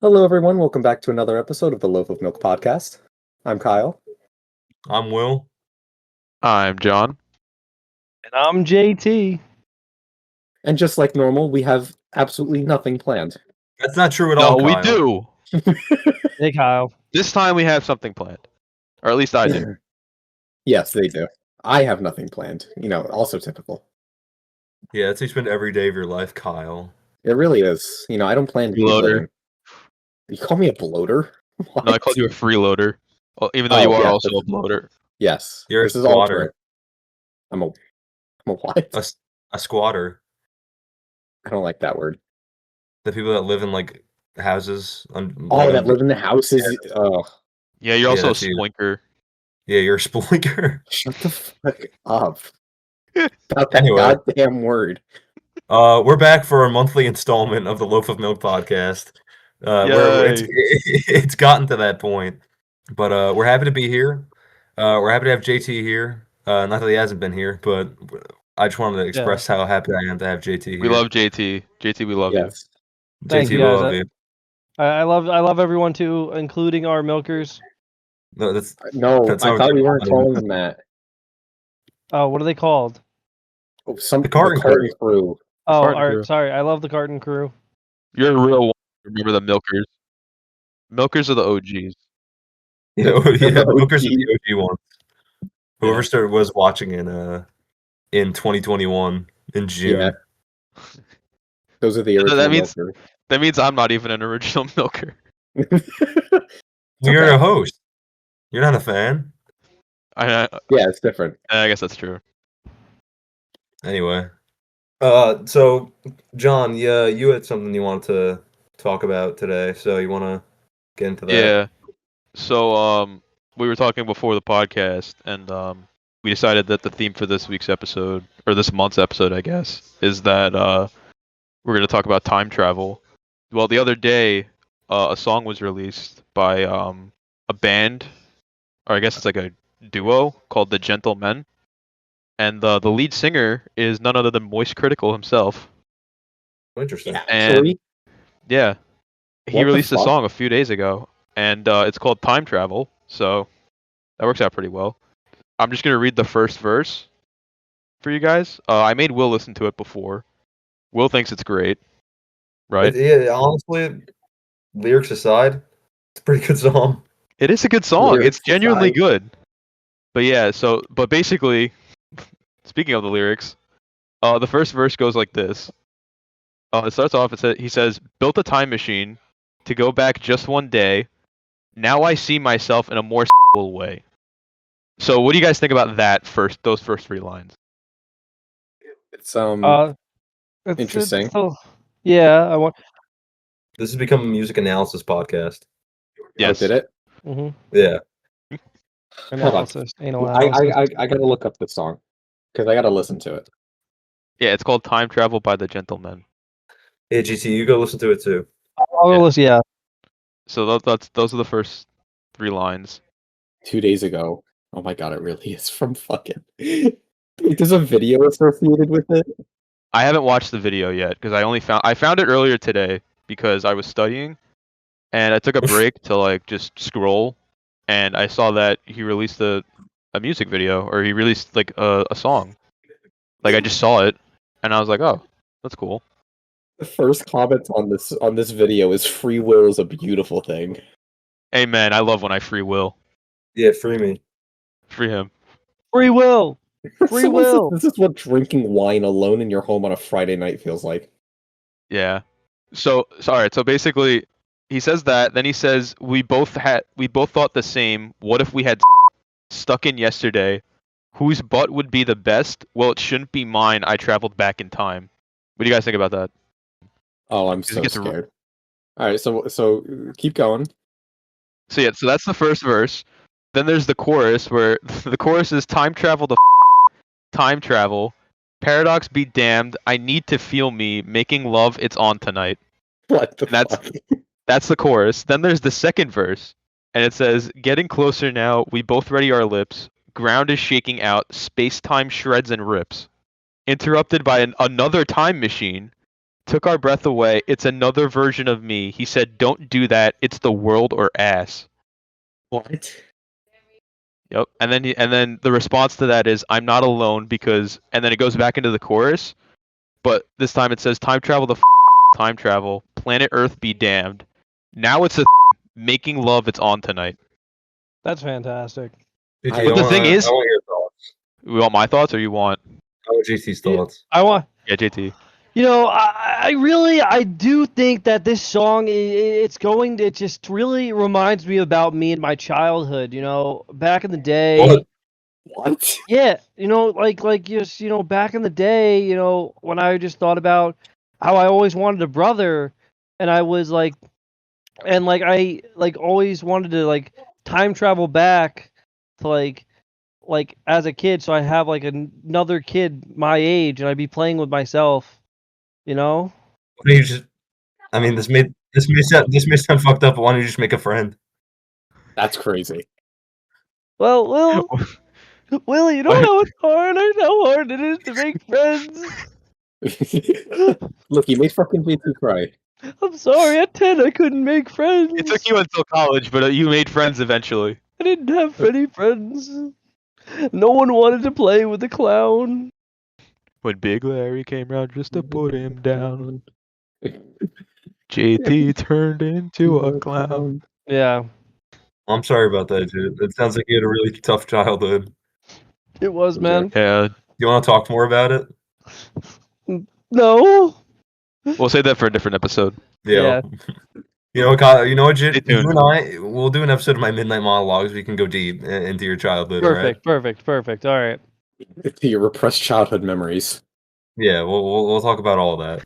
Hello, everyone. Welcome back to another episode of the Loaf of Milk Podcast. I'm Kyle. I'm Will. I'm John. And I'm JT. And just like normal, we have absolutely nothing planned. That's not true at No, all, we Kyle. do. Hey, Kyle. This time we have something planned. Or at least I do. Yes, they do. I have nothing planned. Also typical. Yeah, that's how you spend every day of your life, Kyle. It really is. I don't plan Bloater. anything. You call me a bloater? What? No, I called you a freeloader. Well, even though Oh, you are yeah, also that's- a bloater. Yes. You're a this is all squatter. true. I'm a what? A squatter. I don't like that word. The people that live in like houses. That live in the houses. Oh, Yeah, you're also a that's you. splinker. Yeah, you're a splinker. shut the fuck up. About that Anyway. goddamn word. We're back for our monthly installment of the Loaf of Milk Podcast. It's gotten to that point, but we're happy to be here. We're happy to have JT here. Not that he hasn't been here, but I just wanted to express how happy I am to have JT here. We love JT. JT, we love you. Yes. Thank JT, you, we guys. love you. I love everyone too, including our milkers. No, that's No, That's I how thought we we weren't do it. calling them that. Oh, what are they called? Oh, The carton crew. Oh, Carton crew. sorry. I love the carton crew. You're a real one. Remember the milkers. Milkers are the OGs. yeah, The Milkers are OG. the OG ones. Whoever was watching in 2021 in June. Yeah. Those are the No, original. that means- milkers. That means I'm not even an original milker. You're okay. a host. You're not a fan. I Yeah, it's different. guess that's true. Anyway. So John, yeah, you had something you wanted to talk about today, so you want to get into that? Yeah. So we were talking before the podcast, and we decided that the theme for this week's episode, or this month's episode, I guess, is that we're going to talk about time travel. Well, the other day, a song was released by a band, or I guess it's like a duo called The Gentlemen, and the lead singer is none other than Moist Critical himself. Interesting. Yeah, And- actually, Yeah, he What the released a fuck? song a few days ago, and it's called Time Travel, so that works out pretty well. I'm just gonna read the first verse for you guys. I made Will listen to it before. Will thinks it's great, right? Yeah, honestly, lyrics aside, it's a pretty good song. It is a good song. Lyrics It's genuinely aside. good. But yeah, but basically, speaking of the lyrics, the first verse goes like this. It starts off. He says, "Built a time machine to go back just one day. Now I see myself in a more way." So, what do you guys think about those first three lines? it's It's Interesting. yeah, I want. This has become a music analysis podcast. Yes. did it? Mm-hmm. Yeah. Analysis. Anal I analysis. gotta look up the song because I gotta listen to it. Yeah, it's called Time Travel by the Gentlemen. Hey, GT, you go listen to it too. I'll go listen. Yeah. So those are the first three lines. 2 days ago. Oh my god, it really is from fucking. There's a video associated with it. I haven't watched the video yet because I found it earlier today because I was studying, and I took a break to like just scroll, and I saw that he released a music video, or he released like a song. Like I just saw it, and I was like, oh, that's cool. The first comment on this video is "Free will is a beautiful thing." Amen. I love when I free will. Yeah, free me. Free him. Free will. Free So will. This is what drinking wine alone in your home on a Friday night feels like. Yeah. So alright, so basically he says that, then he says we both thought the same. What if we had stuck in yesterday? Whose butt would be the best? Well, it shouldn't be mine. I traveled back in time. What do you guys think about that? Oh, I'm Just so get to- scared. All right, so keep going. So yeah, so that's the first verse. Then there's the chorus where the chorus is time travel to time travel. Paradox be damned. I need to feel me making love. It's on tonight. What the And that's- fuck? That's the chorus. Then there's the second verse, and it says, "Getting closer now. We both ready our lips. Ground is shaking out. Space time shreds and rips. Interrupted by another time machine. took our breath away. It's another version of me. He said, "Don't do that. It's the world or ass." What? Yep. And then the response to that is, "I'm not alone because," and then it goes back into the chorus, but this time it says, "Time travel, time travel. Planet Earth be damned. Now it's a making love. It's on tonight." That's fantastic. JT, But the thing is- I want your thoughts. You want my thoughts, or you want? I want JT's Yeah. thoughts. I want. Yeah, JT. You know, I do think that this song, it just really reminds me about me and my childhood, you know, back in the day. What? Yeah, you know, just, you know, back in the day, you know, when I just thought about how I always wanted a brother, and I was like, I always wanted to time travel back to as a kid, so I have another kid my age, and I'd be playing with myself. You know? Why don't you just? I mean, this may sound fucked up, but why don't you just make a friend? That's crazy. Well, Willie, you know how it's hard. I know how hard it is to make friends. Look, you made fucking JT cry. I'm sorry, at 10 I couldn't make friends. It took you until college, but you made friends eventually. I didn't have any friends. No one wanted to play with the clown. When Big Larry came round just to put him down, JT turned into a clown. Yeah, I'm sorry about that, dude. It sounds like you had a really tough childhood. it was, man. Yeah, You want to talk more about it? No. we'll save that for a different episode. Yeah. You know, Kyle, you know what, Stay you tuned. and I, we'll do an episode of my midnight monologues. We can go deep into your childhood. All right? Perfect. All right. Your repressed childhood memories. Yeah, we'll talk about all that.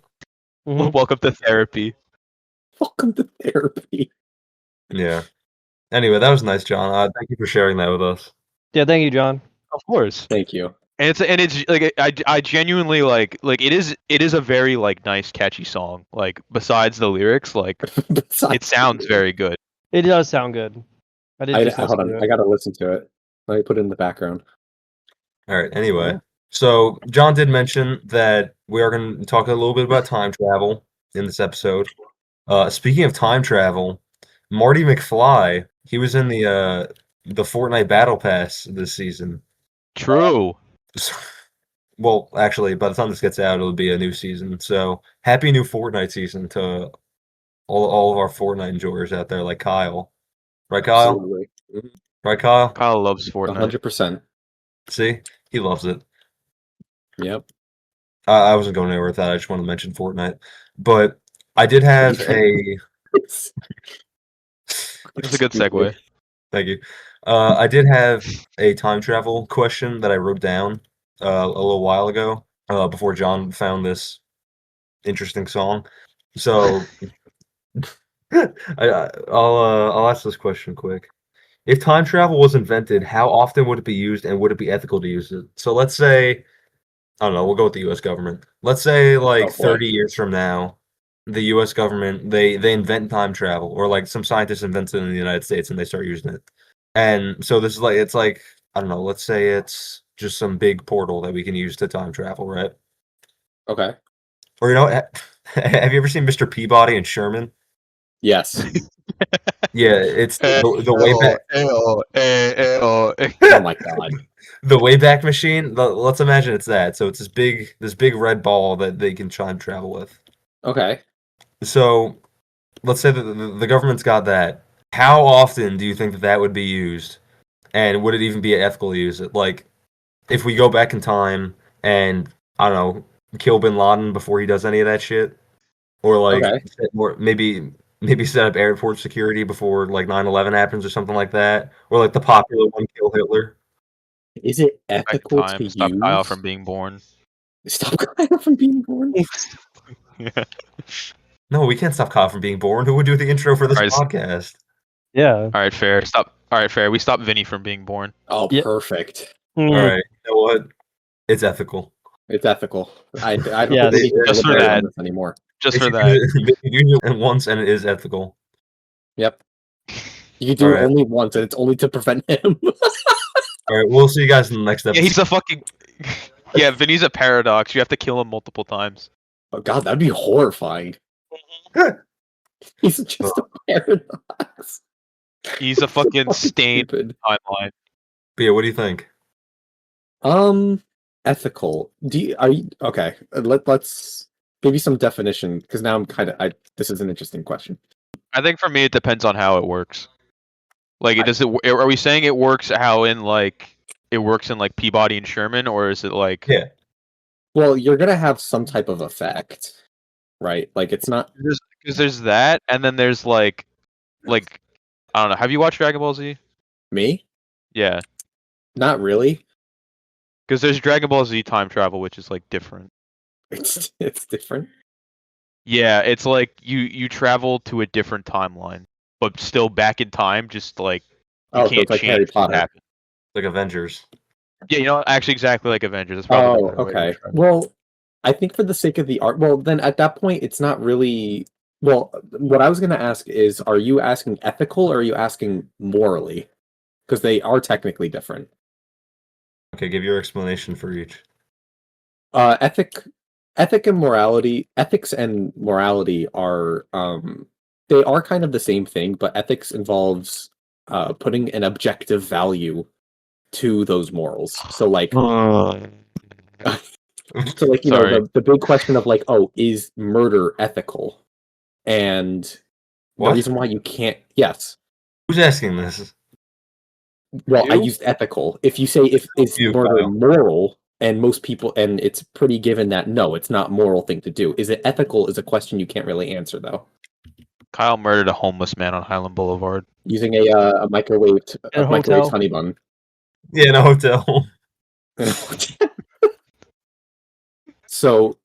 Mhm. Welcome to therapy. Welcome to therapy. Yeah. Anyway, that was nice, John. Thank you for sharing that with us. Yeah, thank you, John. Of course. Thank you. And it's like I genuinely like it is a very nice catchy song. Like besides the lyrics, it sounds very good. It does sound good. I did just Hold listen on, to I it. gotta listen to it. Let me put it in the background. All right. Anyway, so John did mention that we are going to talk a little bit about time travel in this episode. Speaking of time travel, Marty McFly, he was in the Fortnite Battle Pass this season. True. Well, actually, by the time this gets out, it'll be a new season. So happy new Fortnite season to all of our Fortnite enjoyers out there, like Kyle. Right, Kyle? Absolutely. Right, Kyle? Kyle loves Fortnite. 100%. See? He loves it. Yep. I wasn't going anywhere with that. I just wanted to mention Fortnite. But I did have a... That's a good segue. Thank you. I did have a time travel question that I wrote down a little while ago before John found this interesting song. So I'll ask this question quick. If time travel was invented, how often would it be used, and would it be ethical to use it? So let's say, I don't know, we'll go with the U.S. government. Let's say 30 years from now, the U.S. government they invent time travel, or some scientists invent it in the United States and they start using it. And so this is it's I don't know, let's say it's just some big portal that we can use to time travel, right? Okay. Or have you ever seen Mr. Peabody and Sherman? Yes. Yeah, it's the way back. Oh my god. The Wayback Machine. Let's imagine it's that. So it's this big red ball that they can time travel with. Okay. So let's say that the government's got that. How often do you think that would be used, and would it even be ethical to use it? Like, if we go back in time and I don't know, kill Bin Laden before he does any of that shit, or or maybe set up airport security before 9/11 happens or something like that, or the popular one, kill Hitler. Is it Back in ethical time, to stop use? Kyle from being born. Stop Kyle from being born? Yeah. No, we can't stop Kyle from being born. Who would do the intro for this Alright, podcast? Yeah. All right, fair. Stop. All right, fair. We stop Vinny from being born. Oh, Yeah. perfect. All right, you know what? It's ethical. It's ethical. I don't Yeah, think we can just for deliberate that. on this anymore. Just If for you that. use it once and it is ethical. Yep. You can do Alright. it only once, and it's only to prevent him. All right, we'll see you guys in the next episode. Yeah, he's a fucking. Yeah, Vinny's a paradox. You have to kill him multiple times. Oh god, that'd be horrifying. He's just a paradox. He's a fucking stained Stupid. timeline. But yeah, what do you think? Ethical. Okay? Let's give you some definition because now this is an interesting question. I think for me it depends on how it works. Like, are we saying it works how in like it works in like Peabody and Sherman, or is it like? Yeah. Well, you're gonna have some type of effect, right? Like it's not Because there's that, and then there's like I don't know. Have you watched Dragon Ball Z? me. Yeah, Not really. because there's Dragon Ball Z time travel, which is like different. It's different. Yeah, it's like you travel to a different timeline, but still back in time. Just like you Oh, so can't it's like change Harry what Potter. happened. Like Avengers. Yeah, actually, exactly like Avengers. That's probably Oh, the better way to okay. describe it. Well, I think for the sake of the art, well, then at that point, it's not really. Well, what I was going to ask is, are you asking ethical or are you asking morally? Because they are technically different. Okay, give your explanation for each. Ethics and morality are they are kind of the same thing, but ethics involves putting an objective value to those morals. So like So, like, Sorry. the big question of, like, oh, is murder ethical? And What? the reason why you can't, yes. Who's asking this? Well, I You? used ethical. If you say, is You, murder Kyle. moral, and most people, and it's pretty given that, no, it's not a moral thing to do. Is it ethical is a question you can't really answer, though. Kyle murdered a homeless man on Highland Boulevard. Using a microwaved In a microwave hotel? honey bun. Yeah, in a hotel. So,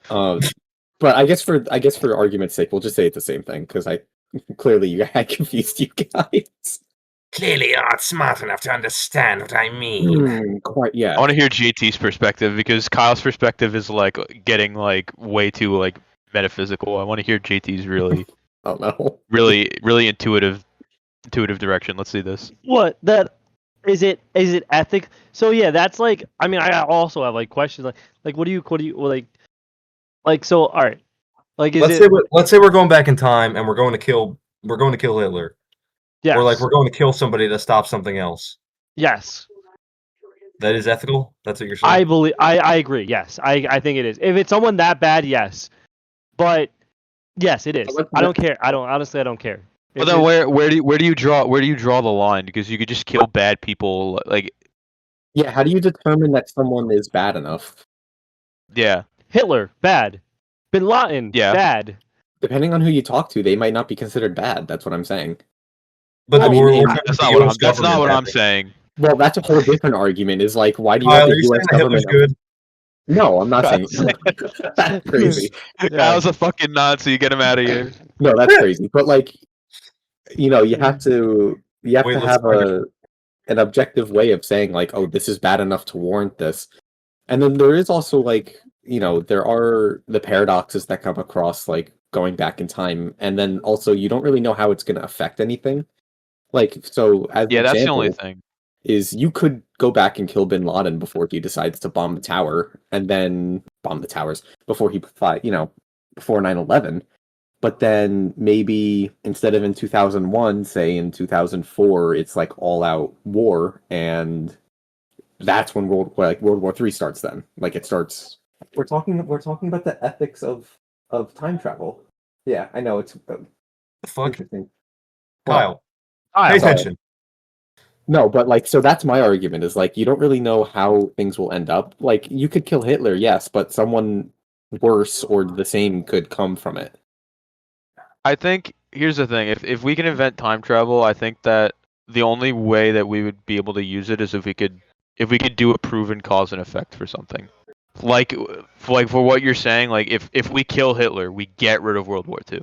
but I guess for argument's sake, we'll just say it's the same thing because I confused you guys. Clearly, you're not smart enough to understand what I mean. Quite, yeah. I want to hear JT's perspective because Kyle's perspective is like getting like way too like metaphysical. I want to hear JT's really Oh no. really intuitive direction. Let's see this. What that is it ethic? So yeah, that's like I mean I also have like questions like what do you like so all right. Like Let's say we're going back in time and we're going to kill Hitler. yes. Or like we're going to kill somebody to stop something else. yes. That is ethical? That's what you're saying? I believe I agree. Yes. I think it is. If it's someone that bad, yes. But yes, it is. I don't care. I don't care. But then where do you draw the line? Because you could just kill bad people like Yeah, how do you determine that someone is bad enough? yeah. Hitler, bad. Bin Laden, Yeah. bad. Depending on who you talk to, they might not be considered bad. That's what I'm saying. But I mean, we're That's talking not about the US what government I'm ethic. saying. Well, that's a whole different argument. Is like, why do you Kyle, want are the you U.S. saying that Hitler's government? good? No, I'm not saying that's crazy. Kyle's a fucking Nazi. Get him out of here. No, that's crazy. But like, you have to Wait, let's have find an objective way of saying like, oh, this is bad enough to warrant this. And then there is also like, there are the paradoxes that come across like going back in time, and then also you don't really know how it's going to affect anything. Like, so as Yeah, an that's the example, only thing. is you could go back and kill Bin Laden before he decides to bomb the tower, and then bomb the towers before before 9/11. But then maybe instead of in 2001, say in 2004, it's like all out war, and that's when World War III starts. Then, like, it starts. We're talking about the ethics of time travel. Yeah, I know it's The fuck? interesting. Kyle, Kyle, pay sorry. attention. No, but like, so that's my argument is like, you don't really know how things will end up. Like, you could kill Hitler, yes, but someone worse or the same could come from it. I think here's the thing. If we can invent time travel, I think that the only way that we would be able to use it is if we could do a proven cause and effect for something. Like for what you're saying, like if we kill Hitler, we get rid of World War II.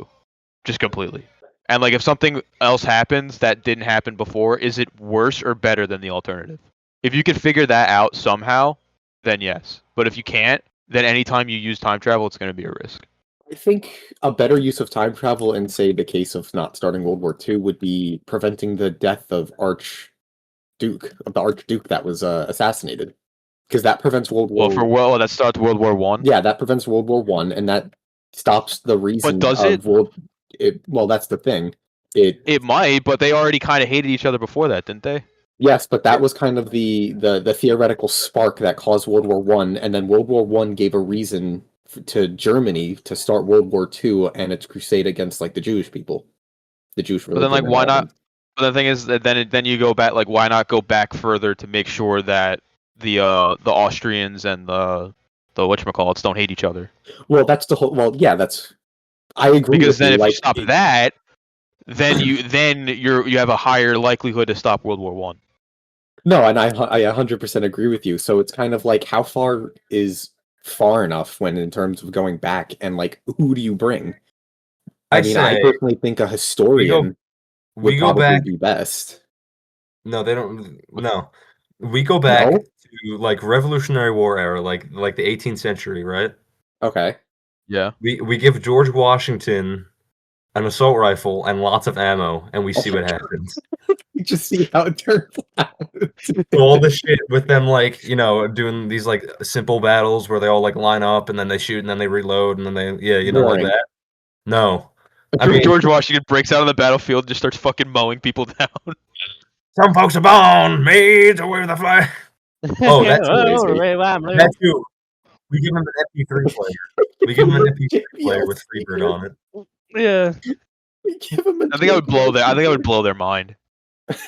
Just completely. And like if something else happens that didn't happen before, is it worse or better than the alternative? If you could figure that out somehow, then yes. But if you can't, then anytime you use time travel, it's going to be a risk. I think a better use of time travel in, say, the case of not starting World War II would be preventing the death of the Archduke that was assassinated. because that prevents World War. That starts World War One. Yeah, that prevents World War One, and that stops the reason. But does of well, that's the thing. It might, but they already kind of hated each other before that, didn't they? Yes, but that was kind of the theoretical spark that caused World War One, and then World War One gave a reason to Germany to start World War Two and its crusade against like the Jewish people, the Jewish religion. But then, like, why not? But the thing is that then you go back. Like, why not go back further to make sure that the Austrians and the whatchamacallits don't hate each other? Well, that's the whole. Well, yeah, that's. I agree. Because then, if like, you stop that, then you have a higher likelihood to stop World War One. No, and I 100% agree with you. So it's kind of like, how far is far enough when in terms of going back, and like, who do you bring? I personally think a historian would probably be best. No, they don't. No, we go back to like Revolutionary War era, like the 18th century, right? Okay. Yeah. We give George Washington an assault rifle and lots of ammo, and we see what happens. You just see how it turns out. All the shit with them, like, you know, doing these like simple battles where they all like line up and then they shoot and then they reload and then they like that. No, I mean, George Washington breaks out on the battlefield and just starts fucking mowing people down. Some folks are born made to wear the flag. Oh, that's that's who. We give him an MP3 player. We give him an MP3 player with Freebird on it. Yeah. I think I would blow their mind.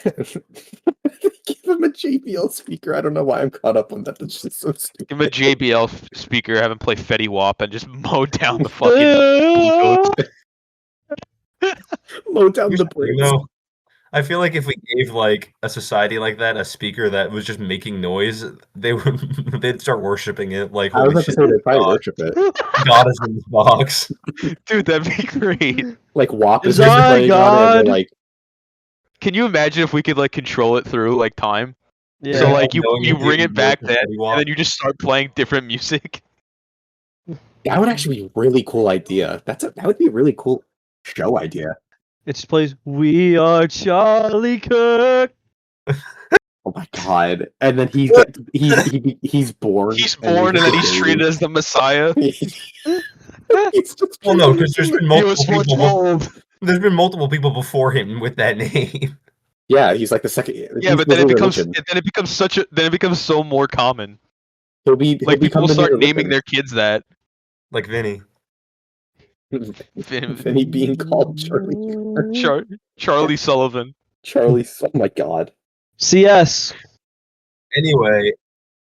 Give him a JBL speaker. I don't know why I'm caught up on that. That's just so stupid. Give him a JBL speaker, have him play Fetty Wap, and just mow down the fucking mow down the bridge. You know, I feel like if we gave like a society like that a speaker that was just making noise, they'd start worshiping it. Like, I was about to say they'd probably worship it. God is in this box, dude. That'd be great. Like WAP is just playing on it. And like, can you imagine if we could like control it through like time? Yeah. So like you bring it back then, and then you just start playing different music. That would actually be a really cool idea. That would be a really cool show idea. It just plays "We Are Charlie Kirk." Oh my god! And then he's born. He's born, and then he's treated as the Messiah. Well, no, because there's been multiple people. There's been multiple people before him with that name. Yeah, he's like the second. Yeah, but then it becomes so more common. People start naming their kids that. Like Vinny. Vinny being called Charlie. Charlie Sullivan. Charlie. Oh my god. CS. Anyway,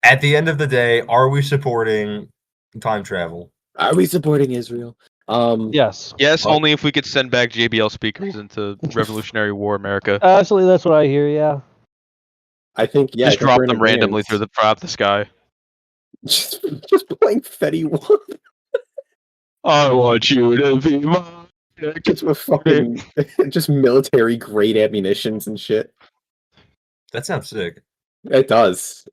at the end of the day, are we supporting time travel? Are we supporting Israel? Yes. Yes, only if we could send back JBL speakers into Revolutionary War America. Actually, that's what I hear. Yeah. I think just drop them randomly throughout the sky. Just playing Fetty Wap. I want you to be mine. Just with fucking just military grade ammunitions and shit. That sounds sick. It does.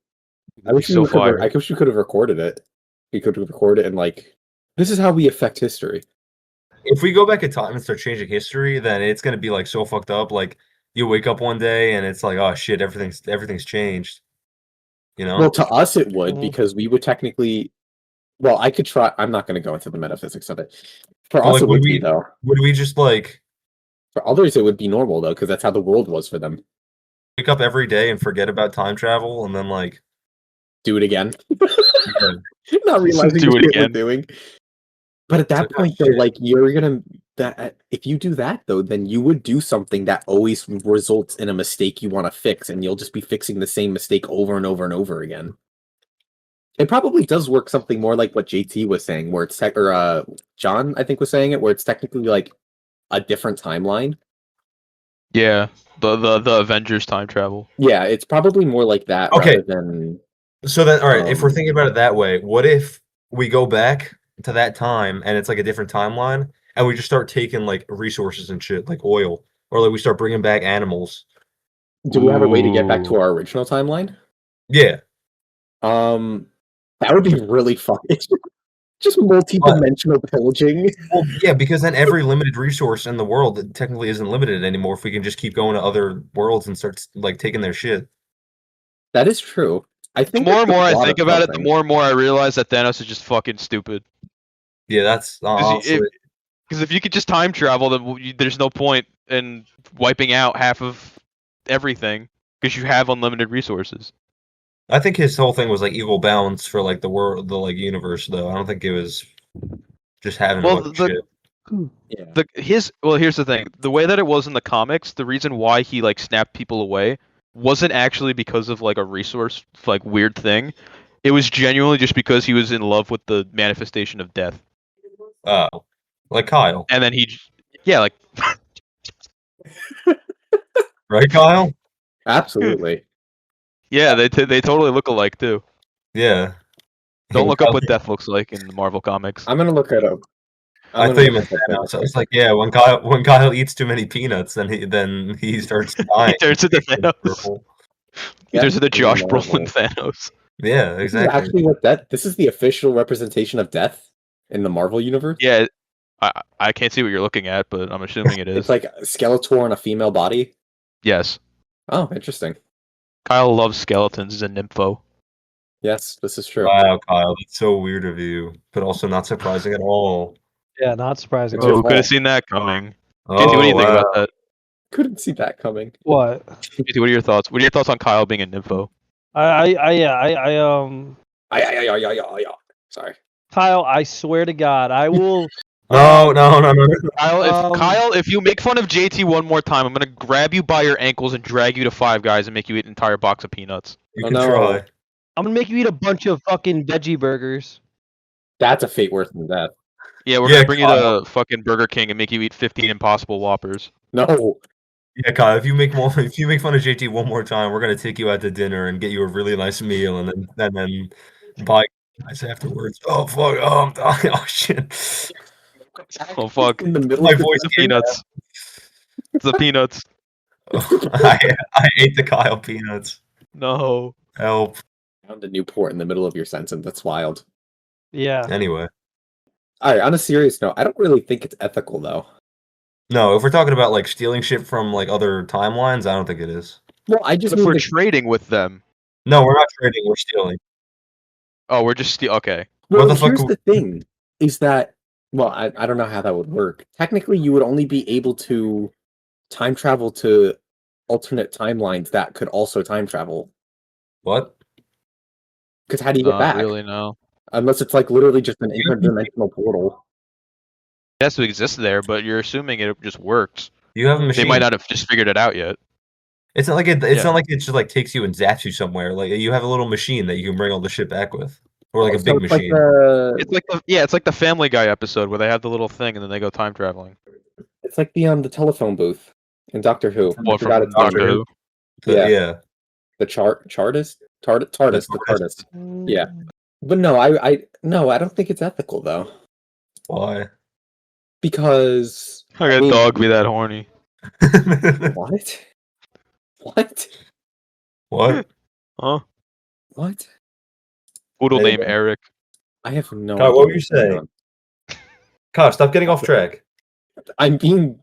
I wish we could have recorded it. We could have recorded it and like, this is how we affect history. If we go back in time and start changing history, then it's gonna be like so fucked up. Like you wake up one day and it's like, oh shit, everything's changed. You know? Well, to us it would, because we would technically. Well, I could try. I'm not going to go into the metaphysics of it. For us, it would be though. Would we just like? For others, it would be normal though, because that's how the world was for them. Wake up every day and forget about time travel, and then like do it again. Not realizing what we're doing. But at that point, though, like you're gonna if you do that though, then you would do something that always results in a mistake you want to fix, and you'll just be fixing the same mistake over and over and over again. It probably does work something more like what JT was saying, where it's or John, I think, was saying it, where it's technically like a different timeline. Yeah, the Avengers time travel. Yeah, it's probably more like that. Okay. Rather than. So then, all right, if we're thinking about it that way, what if we go back to that time and it's like a different timeline, and we just start taking like resources and shit, like oil, or like we start bringing back animals? Do we have a way to get back to our original timeline? Yeah. That would be really fun. It's just multi-dimensional pillaging. Well, yeah, because then every limited resource in the world technically isn't limited anymore. If we can just keep going to other worlds and start like taking their shit. That is true. I The think more it's and more I plot think of about it, the something. more and more I realize that Thanos is just fucking stupid. Yeah, that's honestly. Because if you could just time travel, then there's no point in wiping out half of everything because you have unlimited resources. I think his whole thing was like equal balance for like the world, the like universe. Though I don't think it was just having a Well, bunch of shit. Yeah. Here's the thing. The way that it was in the comics, the reason why he like snapped people away wasn't actually because of like a resource like weird thing. It was genuinely just because he was in love with the manifestation of death. Oh, like Kyle, And then yeah, like right, Kyle? Absolutely. yeah, they totally look alike too. Yeah. Don't look up Kyle- what death looks like in the Marvel comics. I'm gonna look it up. I I'm thought gonna you look meant it up. Thanos. I was like, yeah, when Kyle eats too many peanuts, then he starts dying. He turns into Thanos. He turns into Death in Josh Marvel. Brolin Thanos. Yeah, This is exactly. actually what death. This is the official representation of death in the Marvel universe. Yeah, I can't see what you're looking at, but I'm assuming it is. It's like a Skeletor in a female body. Yes. Oh, interesting. Kyle loves skeletons. He's a nympho. Yes, this is true. Wow, Kyle, that's so weird of you, but also not surprising at all. Yeah, not surprising. It's Oh, your who could have fault. seen that coming? Oh, JT, what do you think about wow. that? Couldn't see that coming. What? JT, what are your thoughts? What are your thoughts on Kyle being a nympho? Sorry. Kyle, I swear to God, I will. No. Kyle, if you make fun of JT one more time, I'm gonna grab you by your ankles and drag you to Five Guys and make you eat an entire box of peanuts. You Oh, can no. try. I'm gonna make you eat a bunch of fucking veggie burgers. That's a fate worse than death. Yeah, we're Yeah, gonna bring you Kyle. to fucking Burger King and make you eat 15 Impossible Whoppers. No. Yeah, Kyle, if you make fun of JT one more time, we're gonna take you out to dinner and get you a really nice meal, and then buy guys afterwards. Oh fuck! Oh, I'm dying. Oh shit! Oh fuck! In the middle My of the voice The came peanuts. It's the peanuts. I ate the Kyle peanuts. No. Help. found a Newport in the middle of your sentence. That's wild. Yeah. Anyway, All right. On a serious note, I don't really think it's ethical though. no, if we're talking about like stealing shit from like other timelines, I don't think it is. Well, I just If mean we're the- trading with them. No, we're not trading. We're stealing. Oh, we're just okay. well, What the fuck here's are the thing: is that I don't know how that would work. Technically, you would only be able to time travel to alternate timelines that could also time travel. What? Because how do you get Not back? really, no. Unless it's like literally just an interdimensional portal. It has to exist there, but you're assuming it just works. You have a machine. They might not have just figured it out yet. It's not like it's Yeah. not like it just like takes you and zaps you somewhere. Like you have a little machine that you can bring all the shit back with, or like a So big it's like machine. It's like the Family Guy episode where they have the little thing and then they go time traveling. It's like the telephone booth in Doctor Who. I Well, forgot from its name. Doctor Who. Yeah. The TARDIS. The TARDIS. Yeah. But no, I don't think it's ethical though. Why? Because How can a dog be that horny? what? What? What? Huh? What? Poodle Anyway. named Eric. I have no Kyle, idea what were you what's going saying? on. Kyle, stop getting off track. I'm being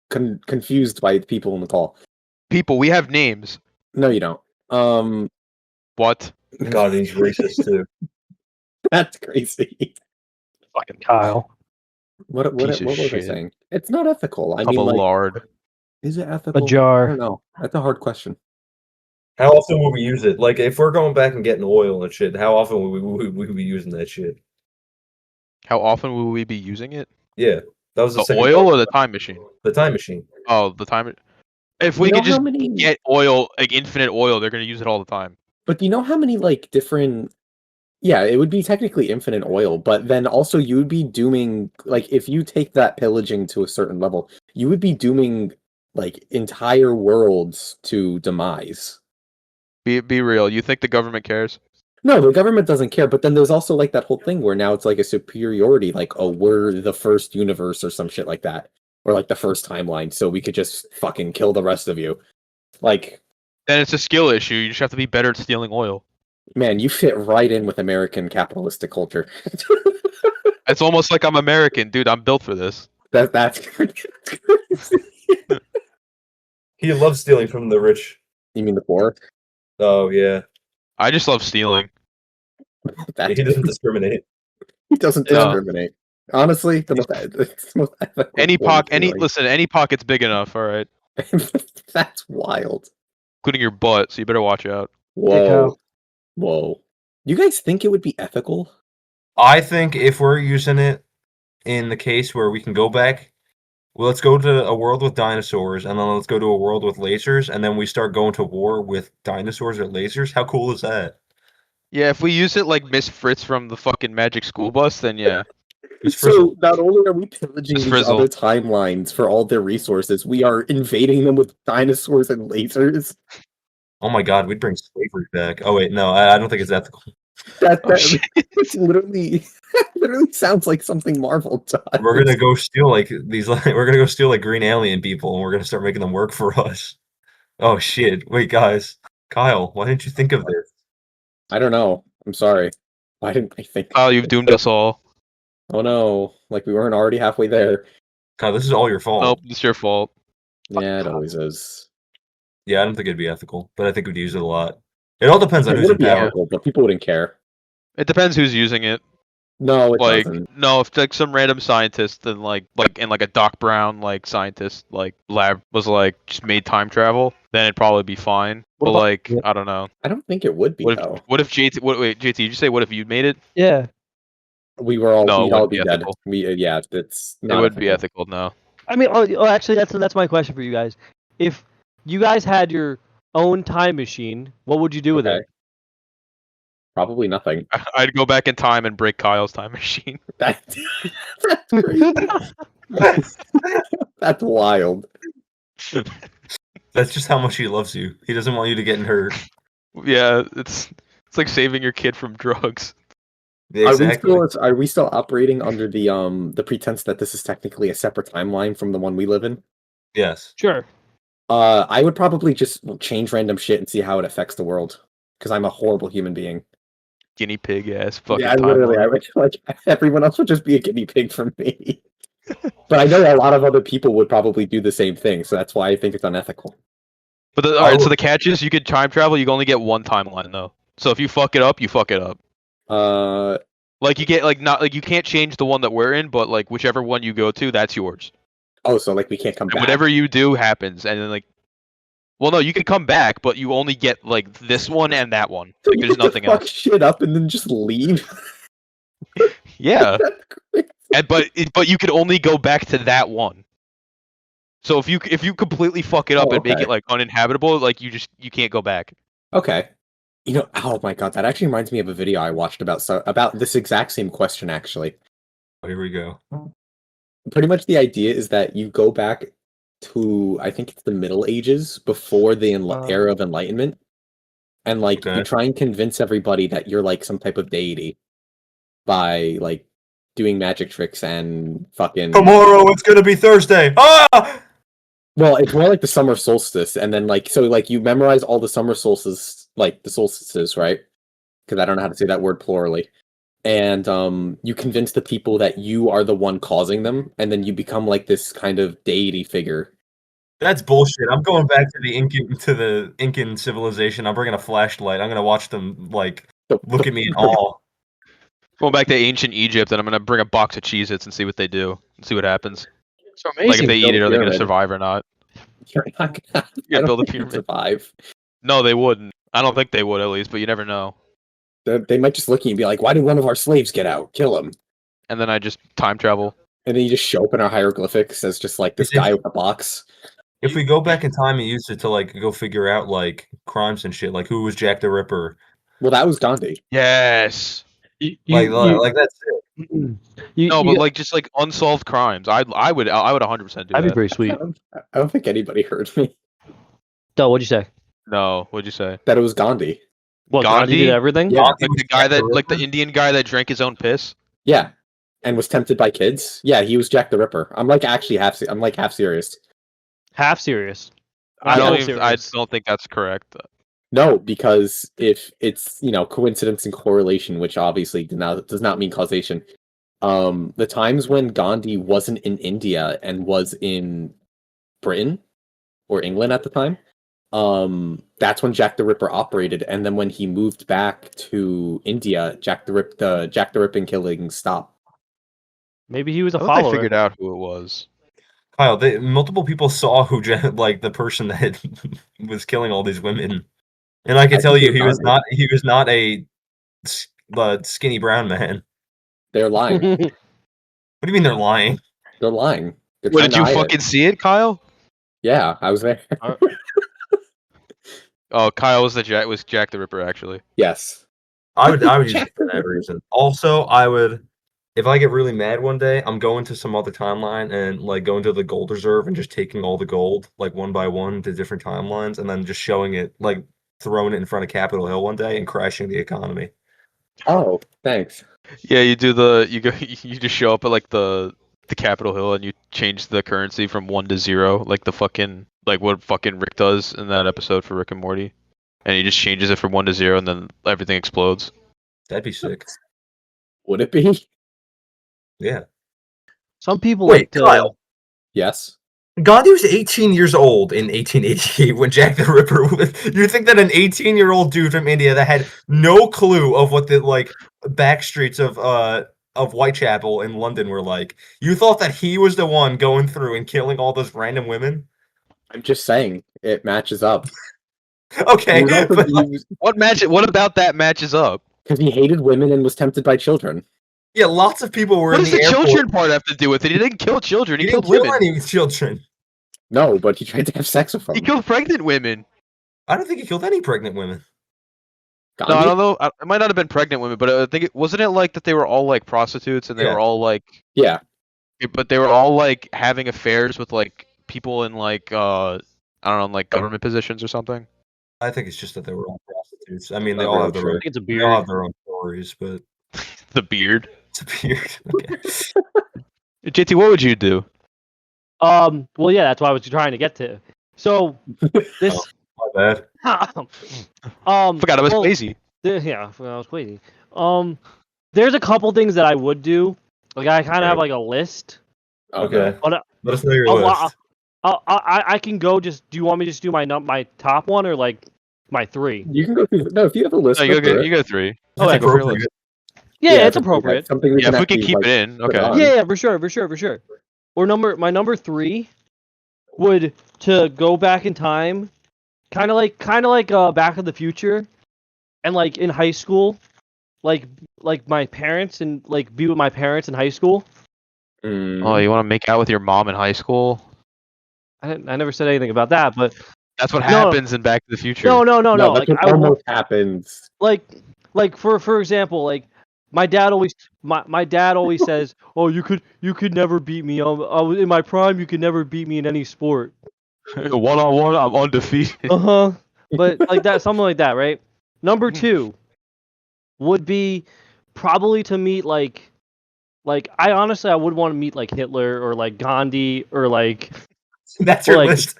confused by the people in the call. People, we have names. No, you don't. What? God, he's racist too. That's crazy. Fucking Kyle. What Piece of was I shit. saying? It's not ethical. I Cup mean, of like, lard. is it ethical? A jar. I don't know. That's a hard question. How often will we use it? Like, if we're going back and getting oil and shit, how often will we be using that shit? How often will we be using it? Yeah, that was the The second oil part. or the time machine? The time machine. Oh, the time. If we You know could just how many- get oil, like infinite oil, they're gonna use it all the time. But do you know how many like different? Yeah, it would be technically infinite oil, but then also you would be dooming like if you take that pillaging to a certain level, you would be dooming like entire worlds to demise. Be real. You think the government cares? No, the government doesn't care, but then there's also like that whole thing where now it's like a superiority, like, oh, we're the first universe or some shit like that. Or like the first timeline, so we could just fucking kill the rest of you. Like, Then it's a skill issue. You just have to be better at stealing oil. man, you fit right in with American capitalistic culture. It's almost like I'm American, dude. I'm built for this. That's He loves stealing from the rich. You mean the poor? Oh yeah. I just love stealing. That He doesn't discriminate. he doesn't No. discriminate. Honestly, it's the most ethical Any form of any stealing. pocket's big enough. All right, That's wild. including your butt. So you better watch out. Whoa. Whoa. You guys think it would be ethical? I think if we're using it in the case where we can go back, well, let's go to a world with dinosaurs, and then let's go to a world with lasers, and then we start going to war with dinosaurs or lasers. How cool is that? Yeah, if we use it like Miss Fritz from the fucking Magic School Bus, then yeah. It's So Frizzle. not only are we pillaging Just these frizzle. other timelines for all their resources, we are invading them with dinosaurs and lasers. Oh my god, we'd bring slavery back. Oh wait, no, I don't think it's ethical. Oh, shit. It's literally sounds like something Marvel does. We're gonna go steal like these. We're gonna go steal like green alien people, and we're gonna start making them work for us. Oh shit! Wait, guys, Kyle, why didn't you think of this? I don't know. I'm sorry. Why didn't I think? Oh, you've doomed us all. Oh no! Like we weren't already halfway there. Kyle, this is all your fault. Nope, it's your fault. Yeah, it always is. Yeah, I don't think it'd be ethical, but I think we'd use it a lot. It all depends on It who's in would be power. ethical, but people wouldn't care. It depends who's using it. No, it Like, doesn't. no, if like some random scientist and like in like a Doc Brown like scientist like lab was like just made time travel, then it'd probably be fine. What But about- like, I don't know. I don't think it would be What though. if JT? Wait, JT, did you say what if you made it? Yeah. We were all No, it we'd all wouldn't be be dead. ethical. Yeah, it's It not would be ethical. ethical, no. I mean, actually, that's my question for you guys. If you guys had your own time machine, what would you do with Okay. it? Probably nothing. I'd go back in time and break Kyle's time machine. That's crazy. That's wild. That's just how much he loves you. He doesn't want you to get hurt. Yeah, it's like saving your kid from drugs. Yeah, exactly. Are we still operating under the pretense that this is technically a separate timeline from the one we live in? Yes. Sure. I would probably just change random shit and see how it affects the world. Because I'm a horrible human being. Guinea pig ass fucking Yeah, literally, timeline. I would like everyone else would just be a guinea pig for me. But I know a lot of other people would probably do the same thing, so that's why I think it's unethical. But alright, so the catch is you could time travel, you can only get one timeline though. So if you fuck it up, you fuck it up. Like you get like not like you can't change the one that we're in, but like whichever one you go to, that's yours. So like we can't come And back. whatever you do happens, and then like, well, no, you can come back, but you only get like this one and that one. So Like you there's get to nothing fuck else. shit up and then just leave. Yeah, That's crazy. and but you could only go back to that one. So if you completely fuck it up Oh, and make okay. it like uninhabitable, like you can't go back. Okay. You know, oh my god, that actually reminds me of a video I watched about this exact same question actually. Oh, here we go. Pretty much the idea is that you go back to, I think it's the Middle Ages, before the era of Enlightenment, and like you Okay. try and convince everybody that you're like some type of deity by like doing magic tricks and fucking. Tomorrow it's gonna be Thursday. Ah! Well, it's more like the summer solstice, and then like so like you memorize all the summer solstices, like the solstices, right? Because I don't know how to say that word plurally. And you convince the people that you are the one causing them, and then you become like this kind of deity figure. That's bullshit. I'm going back to the Incan civilization. I'm bringing a flashlight. I'm gonna watch them like look at me in awe. Going back to ancient Egypt, and I'm gonna bring a box of Cheez-Its and see what they do, and see what happens. It's Like if amazing. they build eat it, a are they gonna pyramid. survive or not? You're not gonna Yeah, I don't build a think you'd pyramid. survive. No, they wouldn't. I don't think they would at least, but you never know. They might just look at you and be like, "Why did one of our slaves get out? Kill him!" And then I just time travel. And then you just show up in our hieroglyphics as just like this Is it- guy with a box. If we go back in time and use it to like go figure out like crimes and shit, like who was Jack the Ripper, Well, that was Gandhi. Yes. like that's it. No, but like just like unsolved crimes. I would 100% do that'd be that. pretty sweet. I don't think anybody heard me. Duh, what'd you say? No, what'd you say? That it was Gandhi. What, Gandhi Gandhi? did everything? Yeah. Gandhi Like was the guy Jack the that like the Ripper? Indian guy that drank his own piss. Yeah, and was tempted by kids. Yeah, he was Jack the Ripper. I'm like actually I'm like half serious. Half serious. I Full don't serious. think that's correct. No, because if it's coincidence and correlation, which obviously does not mean causation. The times when Gandhi wasn't in India and was in Britain or England at the time, that's when Jack the Ripper operated, and then when he moved back to India, Jack the Ripping killings stopped. Maybe he was a I thought follower. they figured out who it was. Kyle, multiple people saw who like the person that was killing all these women, and I can I tell think you they're lying. he was not a skinny brown man. They're lying. What do you mean they're lying? They're lying. They're What, trying did you to hide fucking it. see it, Kyle? Yeah, I was there. Oh, Kyle was Jack the Ripper actually. Yes. I would use it for that reason. Also, if I get really mad one day, I'm going to some other timeline and like going to the gold reserve and just taking all the gold like one by one to different timelines and then just showing it like throwing it in front of Capitol Hill one day and crashing the economy. Oh, thanks. Yeah, you just show up at like the Capitol Hill and you change the currency from 1 to 0, like what fucking Rick does in that episode for Rick and Morty, and he just changes it from 1 to 0 and then everything explodes. That'd be sick. Would it be? Yeah. Some people Wait, like to. Kyle. Yes. Gandhi was 18 years old in 1888 when Jack the Ripper was. You think that an 18-year-old dude from India that had no clue of what the like back streets of Whitechapel in London were like, you thought that he was the one going through and killing all those random women? I'm just saying it matches up. Okay, but What about that matches up? Because he hated women and was tempted by children. yeah, lots of people were What in does the the airport. children part have to do with it? He didn't kill children. He He didn't killed kill women. any children. No, but he tried to have sex with them. He killed pregnant women. I don't think he killed any pregnant women. No, Gandhi? I don't know. It might not have been pregnant women, but I think wasn't it like that they were all like prostitutes and they Yeah. were all like, Yeah. but they were all like having affairs with like people in like I don't know, like government positions or something. I think it's just that they were all prostitutes. I mean, Not they all real have their sure. own. I think it's a They all have beard. their own stories, but The beard. it's a beard. Okay. JT, what would you do? Well, yeah, that's what I was trying to get to. So this. My bad. Forgot I was well, lazy. Yeah, I was crazy. There's a couple things that I would do. Like I kind of have like a list. Okay. But Let us know your a list. lot- I can go. Just do you want me to just do my top one or like my 3? You can go through. No, if you have a list, No, go you through go. it. You go 3. That's Okay, go for your appropriate. list. Yeah, it's something appropriate. Like, something we Yeah, if we can actually, keep like, it in, put okay. on. Yeah, for sure. Or my number 3 would to go back in time, kind of like Back of the Future, and like in high school, like my parents and like be with my parents in high school. Mm. Oh, you want to make out with your mom in high school? I never said anything about that, but That's what No. happens in Back to the Future. no. No, Like that's what I would almost happens. like for example, like my dad always says, "Oh, you could never beat me. I was in my prime. You could never beat me in any sport." 1-on-1, I'm undefeated. But like that, something like that, right? Number 2 would be probably to meet like I honestly I would want to meet like Hitler or like Gandhi or like That's your like- list.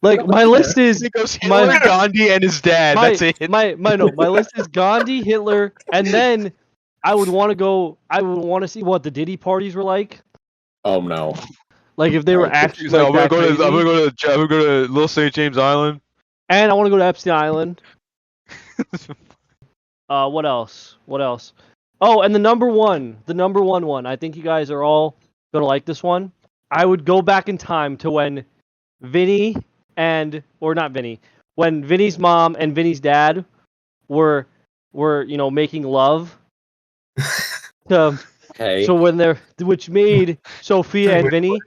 my list is It goes My- Hitler, Gandhi, and his dad. That's it. my list is Gandhi, Hitler, and then I would want to see what the Diddy parties were like. Oh no. Like if they were Right. actually He's like, like, I'm that gonna crazy. go to Little St. James Island. And I want to go to Epstein Island. What else? Oh, and the number one one. I think you guys are all gonna like this one. I would go back in time to when Vinny when Vinny's mom and Vinny's dad were making love. Hey. So when which made Sophia and Vinny,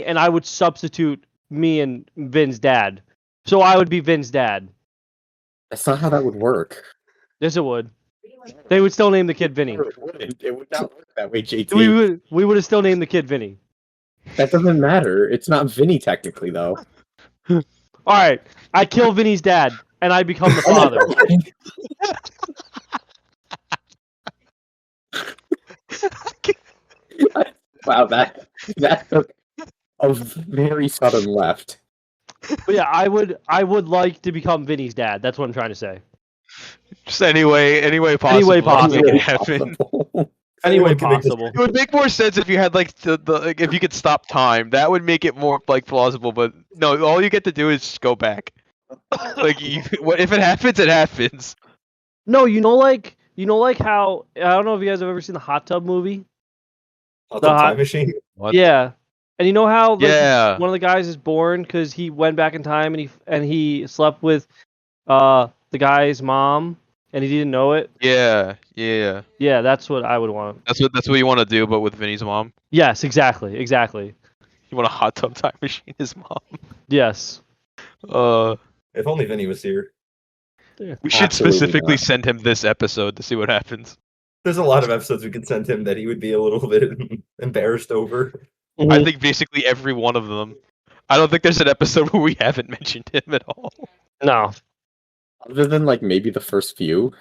and I would substitute me and Vin's dad. So I would be Vin's dad. That's not how that would work. Yes, it would. They would still name the kid Vinny. It wouldn't. It would not work that way, JT. We would have still named the kid Vinny. That doesn't matter. It's not Vinny technically, though. All right, I kill Vinny's dad, and I become the father. Wow, that took a very sudden left. But yeah, I would like to become Vinny's dad. That's what I'm trying to say. Just any way possible. way possible. to make it happen. Possible. Any way anyone can make this- possible. It would make more sense if you had like like if you could stop time. That would make it more like plausible. But no, all you get to do is just go back. Like what if it happens? It happens. No, like how I don't know if you guys have ever seen the Hot Tub movie. Hot The Tub hot- Time Machine. What? Yeah, and you know how like Yeah. one of the guys is born because he went back in time and he slept with the guy's mom and he didn't know it. Yeah. Yeah, that's what I would want. That's what you want to do, but with Vinny's mom. Yes, exactly. You want a hot tub time machine, his mom. Yes. If only Vinny was here. We should Absolutely specifically not. send him this episode to see what happens. There's a lot of episodes we could send him that he would be a little bit embarrassed over. I think basically every one of them. I don't think there's an episode where we haven't mentioned him at all. No. Other than like maybe the first few.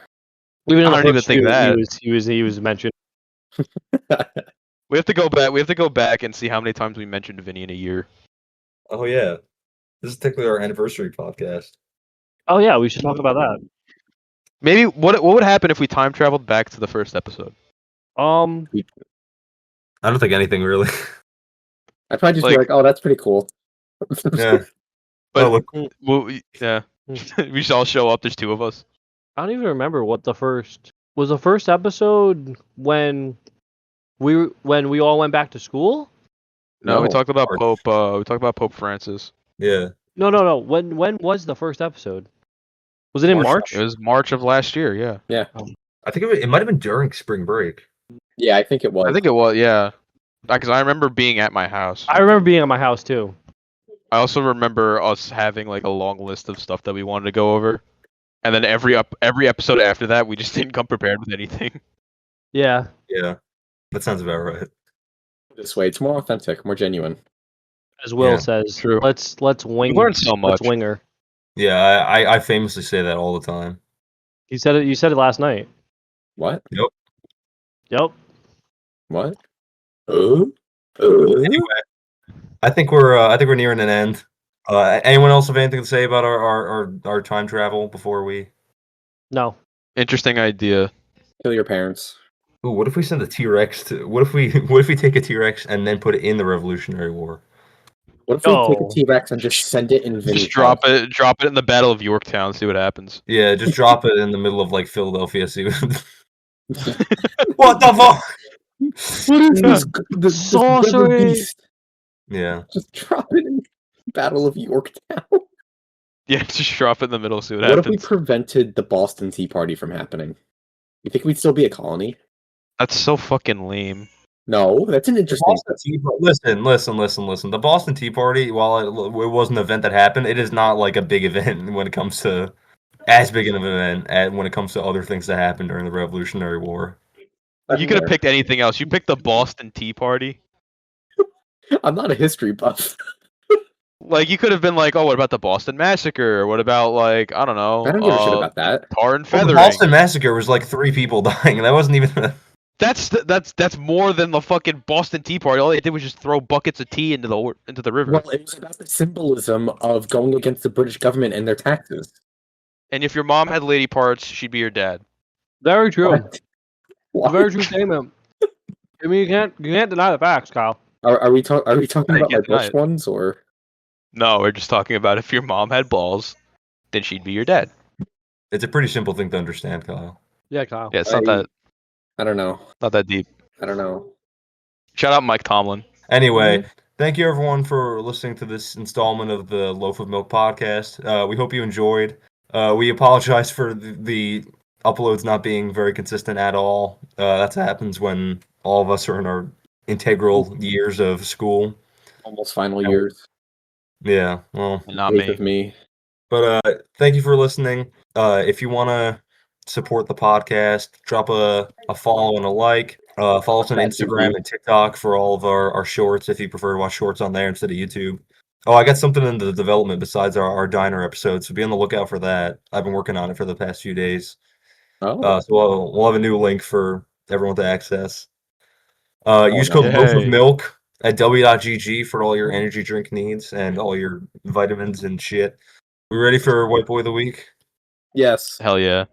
Even in I the don't even first think few, that. he was mentioned. We have to go back. We have to go back and see how many times we mentioned Vinny in a year. Oh yeah, this is technically our anniversary podcast. Oh yeah, we should talk about that. Maybe what would happen if we time traveled back to the first episode? I don't think anything really. I'd probably just be Like- like, oh, that's pretty cool. Yeah. But Oh, look. yeah, we should all show up. There's two of us. I don't even remember what the first was. The first episode when we all went back to school. No, we No. talked about March. Pope. We talked about Pope Francis. Yeah. No. When was the first episode? Was it in March? It was March of last year. Yeah, I think it might have been during spring break. Yeah, I think it was. I think it was. Yeah, because I remember being at my house. I remember being at my house too. I also remember us having like a long list of stuff that we wanted to go over, and then every episode after that, we just didn't come prepared with anything. Yeah. Yeah. That sounds about right. this way. It's more authentic, more genuine. As Will Yeah, says, true. let's wing. We learned so Let's much. wing her. Yeah, I famously say that all the time. You said it last night. What? Yep. What? Anyway, I think we're nearing an end. Anyone else have anything to say about our time travel before we? No. Interesting idea. Kill your parents. Ooh, what if we send a T-Rex to? What if we take a T-Rex and then put it in the Revolutionary War? What if we take No. a T-Rex and just send it in Vinny's Just drop it in the Battle of Yorktown. See what happens. Yeah, just drop it in the middle of like Philadelphia. See what the fuck? What is this Sorcery. rubber beast? Yeah, Just drop it in Battle of Yorktown. Yeah, just drop it in the middle. See what What if we happens. prevented the Boston Tea Party from happening? You think we'd still be a colony? That's so fucking lame. No, that's an interesting. Listen. The Boston Tea Party, while it was an event that happened, it is not like a big event when it comes to as big of an event when it comes to other things that happened during the Revolutionary War. You could have picked anything else. You picked the Boston Tea Party. I'm not a history buff. Like you could have been like, oh, what about the Boston Massacre? What about like I don't know, I don't give a shit about that. tar and Well, feathering? the Boston Massacre was like 3 people dying, and that wasn't even. That's more than the fucking Boston Tea Party. All they did was just throw buckets of tea into the river. Well, it was about the symbolism of going against the British government and their taxes. And if your mom had lady parts, she'd be your dad. Very true. What? What? Very true statement. I mean, you can't deny the facts, Kyle. Are we talking about I like can't deny Bush it. ones or? No, we're just talking about if your mom had balls, then she'd be your dad. It's a pretty simple thing to understand, Kyle. Yeah, Kyle. Yeah, it's not I don't know. that deep. I don't know. Shout out Mike Tomlin. Anyway, thank you everyone for listening to this installment of the Loaf of Milk podcast. We hope you enjoyed. We apologize for the uploads not being very consistent at all. That happens when all of us are in our integral years of school. Almost final years. Yeah, well, Not Both me. of me. but thank you for listening. If you want to support the podcast, drop a follow and a like. Follow us on Instagram and TikTok for all of our shorts if you prefer to watch shorts on there instead of YouTube. Oh, I got something in the development besides our diner episode, so be on the lookout for that. I've been working on it for the past few days. Oh, So we'll have a new link for everyone to access. Use code Yay. Loaf of Milk at w.gg for all your energy drink needs and all your vitamins and shit. We ready for White Boy of the Week? yes. Hell yeah.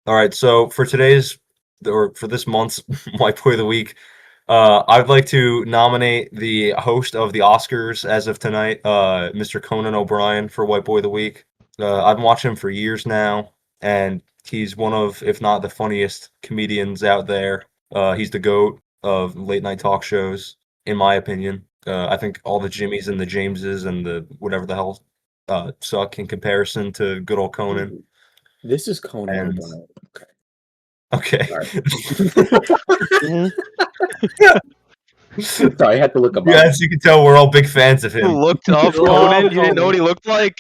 All right, so for today's or for this month's White Boy of the Week, I'd like to nominate the host of the Oscars as of tonight, Mr. Conan O'Brien, for White Boy of the Week. I've been watching him for years now, and he's one of, if not the funniest comedians out there. He's the GOAT of late night talk shows, in my opinion. I think all the Jimmys and the Jameses and the whatever the hell suck in comparison to good old Conan. This is Conan And- O'Brien. Okay. Sorry. Mhm. Sorry, I had to look him up. Yes, you can tell we're all big fans of You him. looked up Oh, Conan. You didn't know Conan. what he looked like.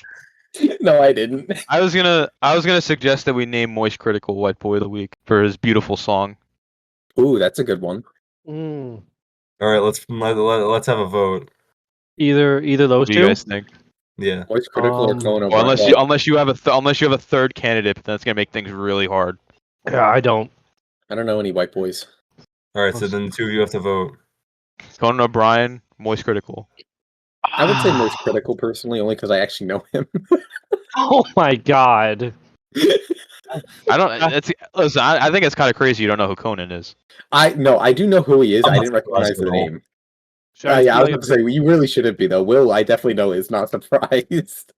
No, I didn't. I was gonna suggest that we name Moist Critical White Boy of the Week for his beautiful song. Ooh, that's a good one. Mm. All right, let's have a vote. Either those What do you two. guys think? Yeah. Voice critical or Conan Or O'Brien? unless you have a third candidate, then that's gonna make things really hard. Yeah, I don't. I don't know any white boys. All right, so then the two of you have to vote. Conan O'Brien, Moist Critical. I would say most critical personally, only because I actually know him. Oh my god. I don't. Listen. I think it's kind of crazy. You don't know who Conan is. I do know who he is. I'm I not didn't recognize surprised the at all. name. Should I Yeah, I was be about to say you really shouldn't be though. Will, I definitely know, is not surprised.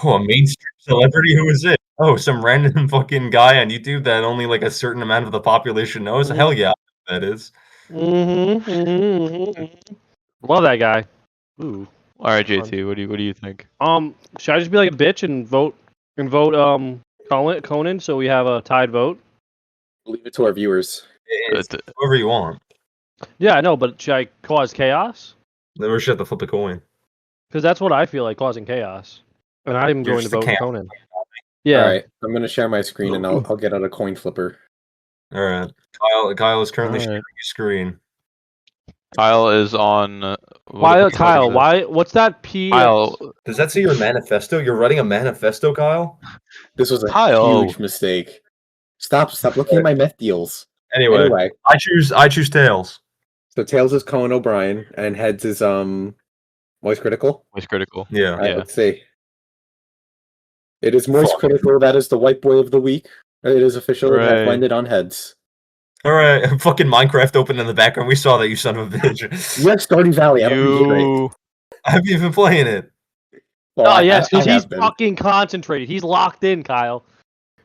Oh, a mainstream celebrity? Who is it? Oh, some random fucking guy on YouTube that only like a certain amount of the population knows? Mhm. Hell yeah, that is. Love that guy. Ooh. All right, JT. What do you think? Should I just be like a bitch and vote Conan so we have a tied vote? Leave it to our viewers. It's whoever you want. Yeah, I know, but should I cause chaos? Then we should have to flip a coin. Because that's what I feel like, causing chaos. And I'm You're going to just a vote camp. Conan. Yeah. All right, I'm gonna share my screen and I'll get out a coin flipper. All right. Kyle is currently All right. sharing your screen. Kyle is on. Why, what Kyle? is it? Why? What's that P? Kyle. Does that say your manifesto? You're writing a manifesto, Kyle? This was a Kyle. huge mistake. Stop looking at my meth deals. Anyway, Anyway, I choose Tails. so Tails is Conan O'Brien and Heads is Moist Critical. Moist Critical. Yeah. All right, Yeah. let's see. It is Moist Fuck. Critical. That is the White Boy of the Week. It is official. It has Hooray. landed on Heads. All right, fucking Minecraft open in the background. We saw that, you son of a bitch. You have Stardew Valley. I don't think you're You. Have you been playing it? Well, Oh, I- yes, I because he's have been. fucking concentrated. He's locked in, Kyle.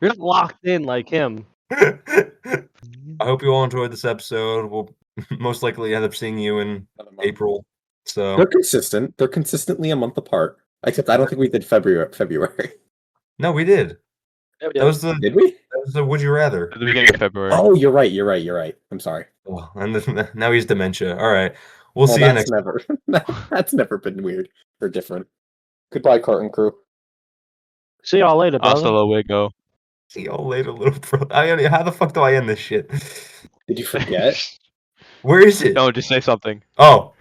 You're not locked in like him. I hope you all enjoyed this episode. We'll most likely end up seeing you in April. So They're consistent. They're consistently a month apart. Except I don't think we did February. no, we did. That was the Did we? Would You Rather. At the beginning of February. Oh, you're right. I'm sorry. Oh, and now he's dementia. All right, we'll Well, see you that's next. never. That's never been weird or different. Goodbye, Carton Crew. See y'all later, brother. Hasta luego. See y'all later, little bro. How the fuck do I end this shit? Did you forget? Where is it? No, just say something. Oh,